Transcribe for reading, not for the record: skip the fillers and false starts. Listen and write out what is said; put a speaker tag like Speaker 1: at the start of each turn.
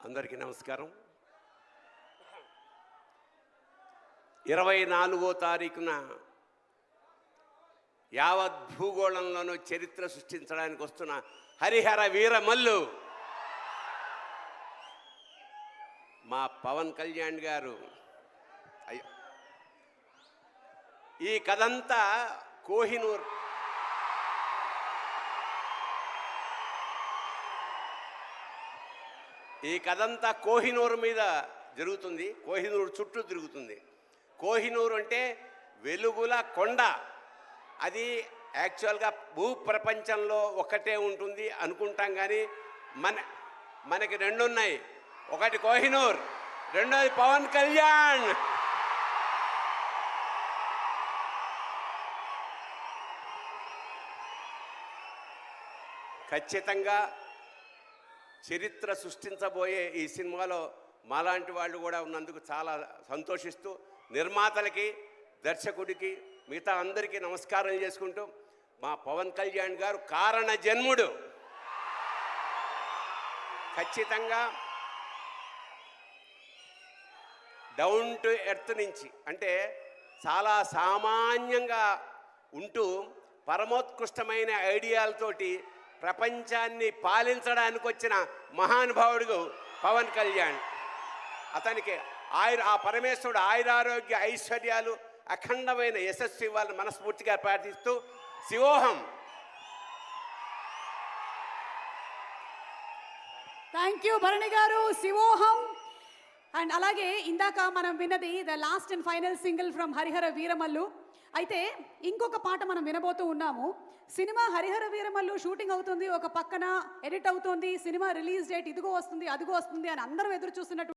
Speaker 1: అందరికీ నమస్కారం. 24వ తారీఖున యావత్ భూగోళంలోనూ చరిత్ర సృష్టించడానికి వస్తున్న హరిహర వీరమల్లు మా పవన్ కళ్యాణ్ గారు. ఈ కథంతా కోహినూర్ కోహినూర్ మీద జరుగుతుంది. కోహినూర్ చుట్టూ తిరుగుతుంది. కోహినూర్ అంటే వెలుగుల కొండ. అది యాక్చువల్గా భూప్రపంచంలో ఒకటే ఉంటుంది అనుకుంటాం, కానీ మనకి రెండు ఉన్నాయి. ఒకటి కోహినూర్, రెండోది పవన్ కళ్యాణ్. ఖచ్చితంగా చరిత్ర సృష్టించబోయే ఈ సినిమాలో మాలాంటి వాళ్ళు కూడా ఉన్నందుకు చాలా సంతోషిస్తూ నిర్మాతలకి, దర్శకుడికి, మిగతా అందరికీ నమస్కారం చేసుకుంటూ, మా పవన్ కళ్యాణ్ గారు కారణ జన్ముడు. ఖచ్చితంగా డౌన్ టు ఎర్త్ నుంచి, అంటే చాలా సామాన్యంగా ఉంటూ పరమోత్కృష్టమైన ఐడియాలతోటి ప్రపంచాన్ని పాలించడానికి వచ్చిన మహానుభావుడు పవన్ కళ్యాణ్. అతనికి ఆ పరమేశ్వరుడు ఆయురారోగ్య ఐశ్వర్యాలు, అఖండమైన యశస్సు ఇవ్వాలని మనస్ఫూర్తిగా ప్రార్థిస్తూ శివోహం.
Speaker 2: Thank you Bharani garu. Shivoham. And అలాగే ఇందాక మనం విన్నది the last and final single from Harihara Veeramallu. అయితే ఇంకొక పాట మనం వినబోతూ ఉన్నాము. సినిమా హరిహర వీరమల్లు షూటింగ్ అవుతుంది, ఒక పక్కన ఎడిట్ అవుతుంది, సినిమా రిలీజ్ డేట్ ఇదిగో వస్తుంది అదిగో వస్తుంది అని అందరూ ఎదురు చూస్తున్నట్టు